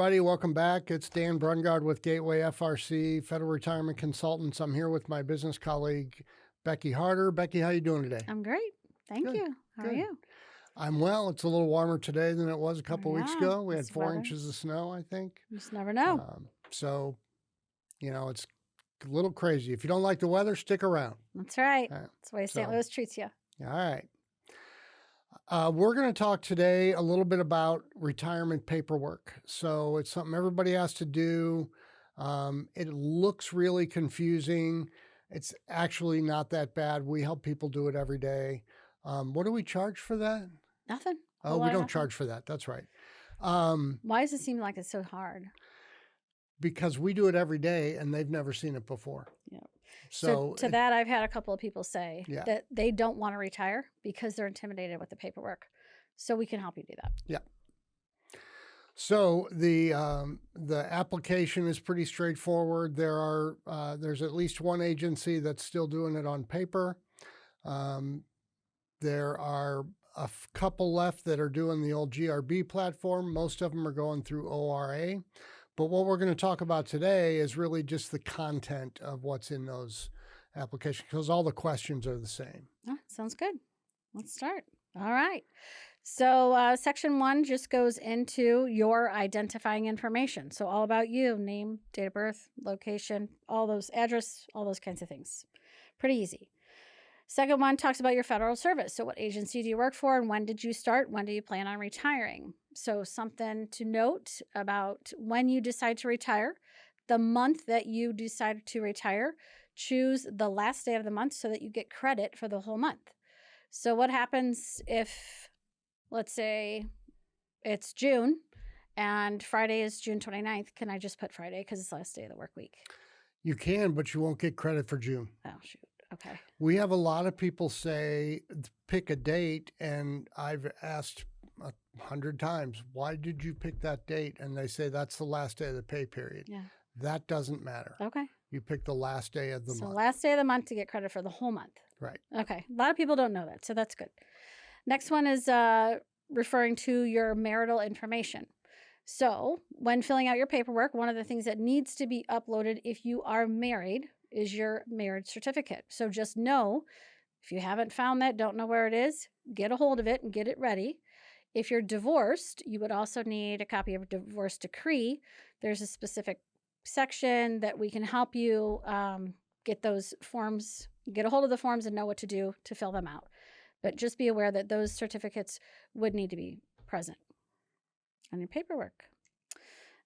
everybody. Welcome back. It's Dan Brungard with Gateway FRC, Federal Retirement Consultants. I'm here with my business colleague, Becky Harder. Becky, how you doing today? I'm great. Thank Good, you. How are good. you? I'm well. It's a little warmer today than it was a couple weeks Yeah, ago. We had this 4 weather. inches of snow, I think. You just never know. So, it's a little crazy. If you don't like the weather, stick around. That's right. Uh, That's the way St. so- Louis treats you. All right. We're going to talk today a little bit about retirement paperwork. So it's something everybody has to do. It looks really confusing. It's actually not that bad. We help people do it every day. What do we charge for that? Nothing. A Oh, whole we lot of don't nothing. charge for that. That's right. Why does it seem like it's so hard? Because we do it every day and they've never seen it before. Yeah. So to that, I've had a couple of people say Yeah. that they don't want to retire because they're intimidated with the paperwork. So we can help you do that. Yeah. So the application is pretty straightforward. There's at least one agency that's still doing it on paper. There are a couple left that are doing the old GRB platform. Most of them are going through ORA. But what we're going to talk about today is really just the content of what's in those applications, because all the questions are the same. Oh, sounds good. Let's start. All right. So section 1 just goes into your identifying information. So all about you, name, date of birth, location, all those address, all those kinds of things. Pretty easy. Second one talks about your federal service. So what agency do you work for and when did you start? When do you plan on retiring? So something to note about when you decide to retire, the month that you decide to retire, choose the last day of the month so that you get credit for the whole month. So what happens if, let's say, it's June and Friday is June 29th? Can I just put Friday because it's the last day of the work week? You can, but you won't get credit for June. Oh, shoot. Okay. We have a lot of people say, pick a date, and I've asked 100 times, why did you pick that date? And they say, that's the last day of the pay period. Yeah. That doesn't matter. Okay. You pick the last day of the So month. last day of the month to get credit for the whole month. Right. Okay. A lot of people don't know that, so that's good. Next one is referring to your marital information. So when filling out your paperwork, one of the things that needs to be uploaded if you are married is your marriage certificate. So just know, if you haven't found that, don't know where it is, get a hold of it and get it ready. If you're divorced, you would also need a copy of a divorce decree. There's a specific section that we can help you get those forms, get a hold of the forms and know what to do to fill them out. But just be aware that those certificates would need to be present on your paperwork.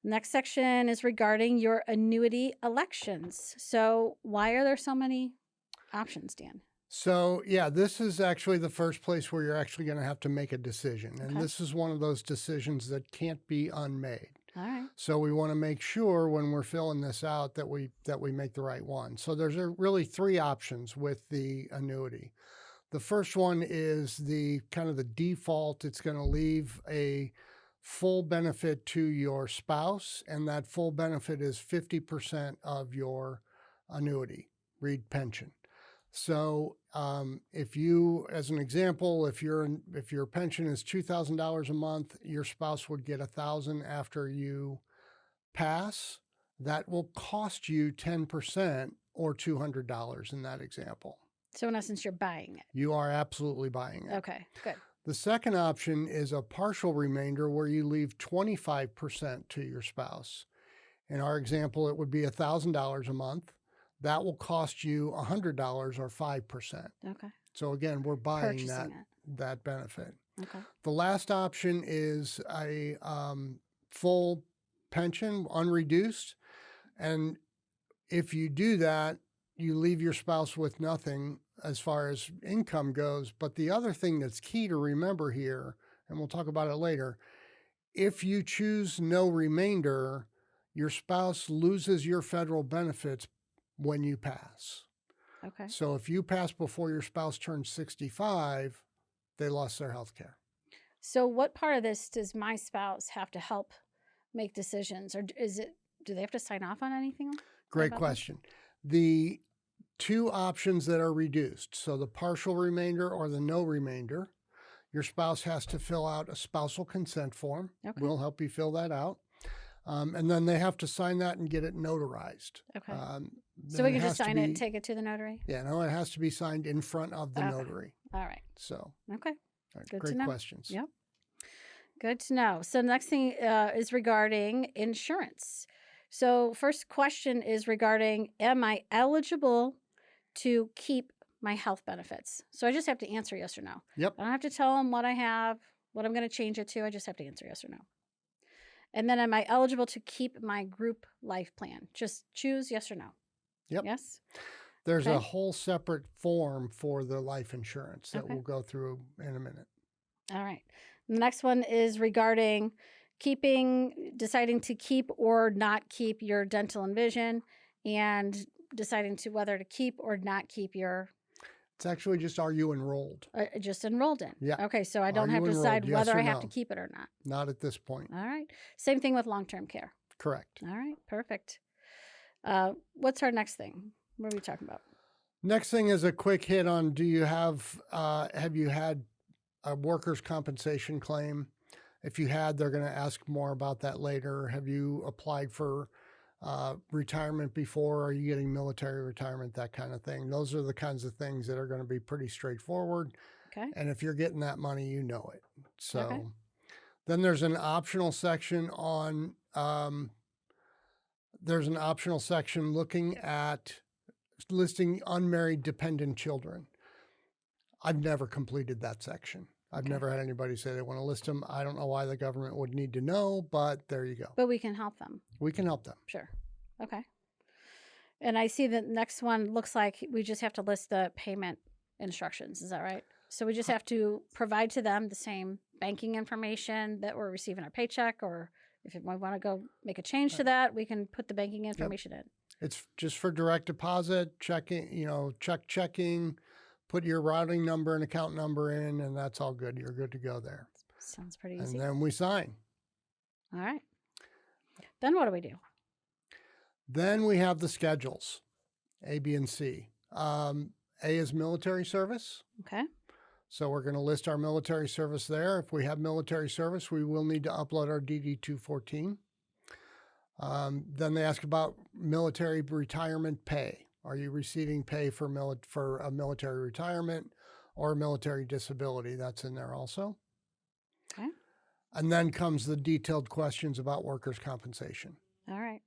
Next section is regarding your annuity elections. So why are there so many options, Dan? So, yeah, this is actually the first place where you're actually going to have to make a decision. And Okay. this is one of those decisions that can't be unmade. All right. So we want to make sure when we're filling this out that we make the right one. So there's really 3 options with the annuity. The first one is the kind of the default. It's going to leave a full benefit to your spouse, and that full benefit is 50% of your annuity, read pension. So if you, as an example, if your pension is $2,000 a month, your spouse would get $1,000 after you pass. That will cost you 10% or $200 in that example. So in essence, you're buying it. You are absolutely buying it. Okay, good. The second option is a partial remainder where you leave 25% to your spouse. In our example, it would be $1,000 a month. That will cost you $100 or 5%. Okay. So again, we're buying Purchasing that benefit. Okay. The last option is a full pension, unreduced. And if you do that, you leave your spouse with nothing as far as income goes. But the other thing that's key to remember here, and we'll talk about it later, if you choose no remainder, your spouse loses your federal benefits when you pass. Okay. So if you pass before your spouse turns 65, they lost their health care. So what part of this does my spouse have to help make decisions? Or do they have to sign off on anything? Great about question. The 2 options that are reduced, so the partial remainder or the no remainder, your spouse has to fill out a spousal consent form. Okay. We'll help you fill that out. And then they have to sign that and get it notarized. Okay. So Then we it can has just to sign it and be, take it to the notary? yeah, no, it has to be signed in front of the Okay. notary. All right. So, Okay. all right, Good to great know. questions. Yep. Good to know. So the next thing is regarding insurance. So first question is regarding, am I eligible to keep my health benefits? So I just have to answer yes or no. Yep. I don't have to tell them what I have, what I'm going to change it to. I just have to answer yes or no. And then am I eligible to keep my group life plan? Just choose yes or no. Yep. Yes. There's Okay. a whole separate form for the life insurance that Okay. we'll go through in a minute. All right. The next one is regarding deciding to keep or not keep your dental and vision, and deciding to whether to keep or not keep your It's actually just, are you enrolled? just enrolled in. Yeah. Okay, so I Are don't have you to decide enrolled, yes whether or I have to no? keep it or not. Not at this point. All right. Same thing with long-term care. Correct. All right. Perfect. What's our next thing? What are we talking about? Next thing is a quick hit on, do you have you had a workers' compensation claim? If you had, they're going to ask more about that later. Have you applied for retirement before? Are you getting military retirement? That kind of thing. Those are the kinds of things that are going to be pretty straightforward. Okay. And if you're getting that money, you know it. So Okay. then there's an optional section on, looking at listing unmarried dependent children. I've never completed that section. I've Okay. never had anybody say they want to list them. I don't know why the government would need to know, but there you go. But we can help them. We can help them. Sure. Okay. And I see the next one looks like we just have to list the payment instructions. Is that right? So we just have to provide to them the same banking information that we're receiving our paycheck, or if we want to go make a change to that, we can put the banking information in. It's just for direct deposit, checking, checking, put your routing number and account number in, and that's all good. You're good to go there. Sounds pretty easy. And then we sign. All right. Then what do we do? Then we have the schedules, A, B, and C. A is military service. Okay. So we're going to list our military service there. If we have military service, we will need to upload our DD-214. Then they ask about military retirement pay. Are you receiving pay for a military retirement or a military disability? That's in there also. Okay. And then comes the detailed questions about workers' compensation. All right.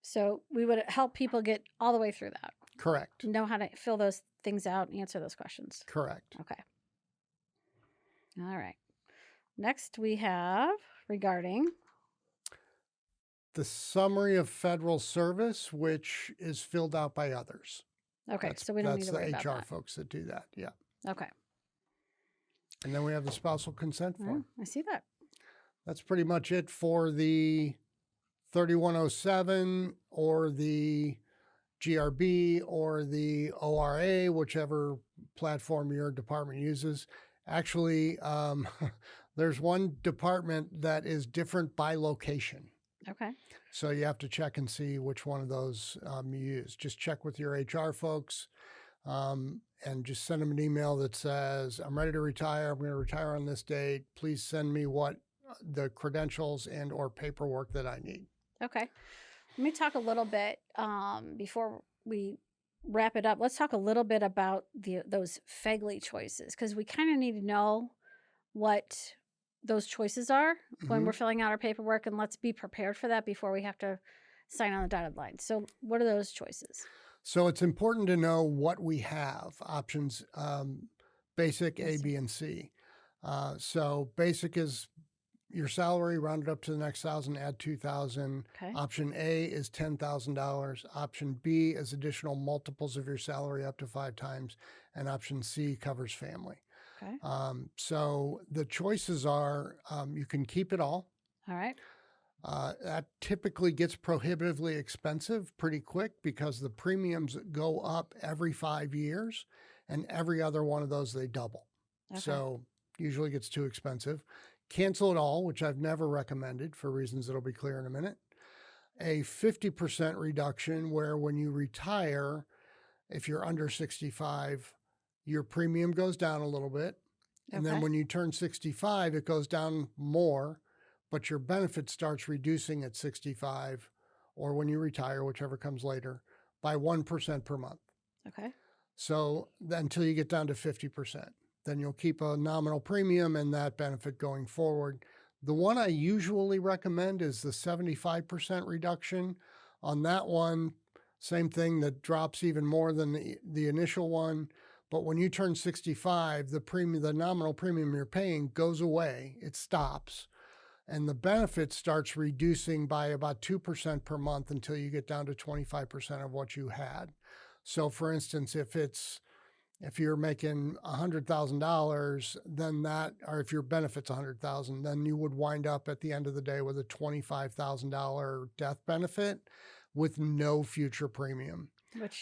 So we would help people get all the way through that. Correct. Know how to fill those things out and answer those questions. Correct. Okay. All right. Next we have regarding the summary of federal service, which is filled out by others. Okay, so we don't need to worry about That's the HR that. folks that do that. Yeah. Okay. And then we have the spousal consent form. I see that. That's pretty much it for the 3107 or the GRB or the ORA, whichever platform your department uses. Actually, there's one department that is different by location. Okay. So you have to check and see which one of those you use. Just check with your HR folks and just send them an email that says, I'm ready to retire. I'm going to retire on this date. Please send me what the credentials and or paperwork that I need. Okay. Let me talk a little bit before we wrap it up. Let's talk a little bit about those FEGLI choices, because we kind of need to know what those choices are when we're filling out our paperwork, and let's be prepared for that before we have to sign on the dotted line. So what are those choices? So it's important to know what we have. Options, basic, A, B, and C. So basic is your salary rounded up to the next 1,000, add 2,000. Okay. Option A is $10,000. Option B is additional multiples of your salary up to 5 times. And option C covers family. Okay. So the choices are, you can keep it all. All right. That typically gets prohibitively expensive pretty quick because the premiums go up every 5 years, and every other one of those they double. Okay. So usually gets too expensive. Cancel it all, which I've never recommended for reasons that'll be clear in a minute. A 50% reduction where when you retire, if you're under 65, your premium goes down a little bit. And then when you turn 65, it goes down more, but your benefit starts reducing at 65 or when you retire, whichever comes later, by 1% per month. Okay. So until you get down to 50%, then you'll keep a nominal premium and that benefit going forward. The one I usually recommend is the 75% reduction. On that one, same thing, that drops even more than the initial one. But when you turn 65, the nominal premium you're paying goes away. It stops. And the benefit starts reducing by about 2% per month until you get down to 25% of what you had. So for instance, if you're making $100,000, then or if your benefit's $100,000, then you would wind up at the end of the day with a $25,000 death benefit with no future premium.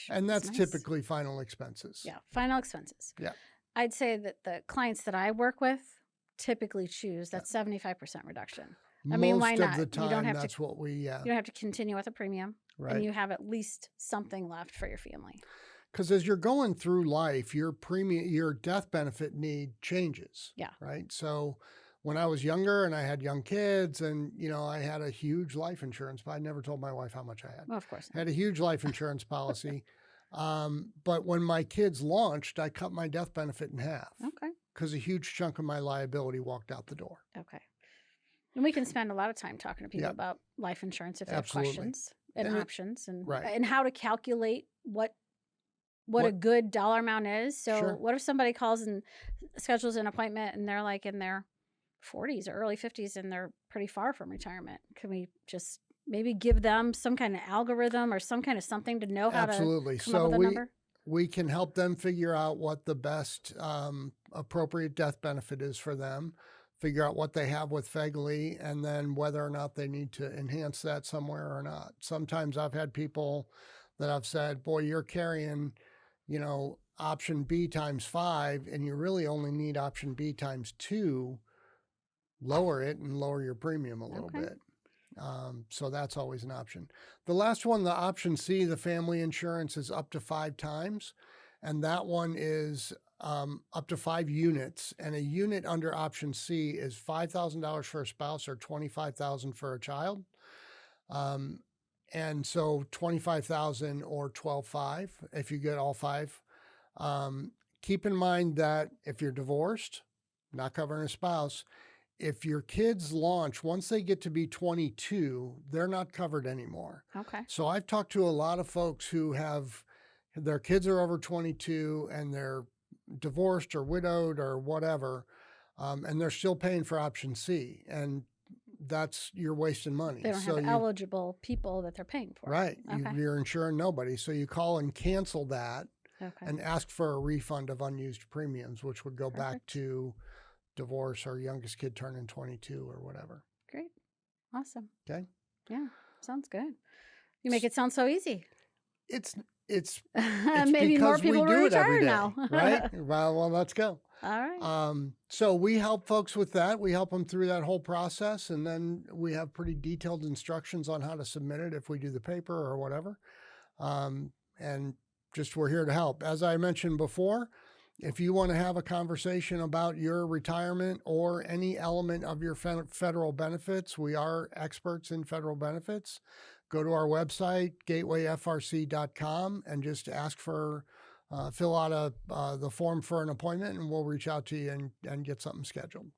And that's nice. typically final expenses. Yeah, final expenses. Yeah. I'd say that the clients that I work with typically choose that 75% reduction. I mean, why not? Most of the time, you don't have that's what we, you don't have to continue with a premium, right. and you have at least something left for your family. Because as you're going through life, your death benefit need changes. Yeah. Right. So when I was younger and I had young kids and, I had a huge life insurance, but I never told my wife how much I had. Well, of course. I had a huge life insurance policy. But when my kids launched, I cut my death benefit in half. Okay. Because a huge chunk of my liability walked out the door. Okay. And we can spend a lot of time talking to people about life insurance if they have questions and options and how to calculate what a good dollar amount is. So what if somebody calls and schedules an appointment and they're like in their 40s or early 50s and they're pretty far from retirement? Can we just maybe give them some kind of algorithm or some kind of something to know how to come up with a number? We can help them figure out what the best appropriate death benefit is for them, figure out what they have with FEGLI, and then whether or not they need to enhance that somewhere or not. Sometimes I've had people that I've said, boy, you're carrying, option B times 5, and you really only need option B times 2. Lower it and lower your premium a little bit. So that's always an option. The last one, the option C, the family insurance, is up to 5 times. And that one is up to 5 units. And a unit under option C is $5,000 for a spouse or $25,000 for a child. And so $25,000 or $12,500 if you get all 5. Keep in mind that if you're divorced, not covering a spouse, if your kids launch, once they get to be 22, they're not covered anymore. Okay. So I've talked to a lot of folks who have their kids are over 22 and they're divorced or widowed or whatever, and they're still paying for option C. And you're wasting money. They don't have eligible people that they're paying for. Right. Okay. You're insuring nobody. So you call and cancel that and ask for a refund of unused premiums, which would go back to divorce or youngest kid turning 22 or whatever. Great. Awesome. Okay. Yeah. Sounds good. You make it sound so easy. It's maybe more people will retire now. Right? Well, let's go. All right. So we help folks with that. We help them through that whole process. And then we have pretty detailed instructions on how to submit it if we do the paper or whatever. And just we're here to help. As I mentioned before, if you want to have a conversation about your retirement or any element of your federal benefits, we are experts in federal benefits. Go to our website, gatewayfrc.com, and just ask for, fill out the form for an appointment, and we'll reach out to you and get something scheduled.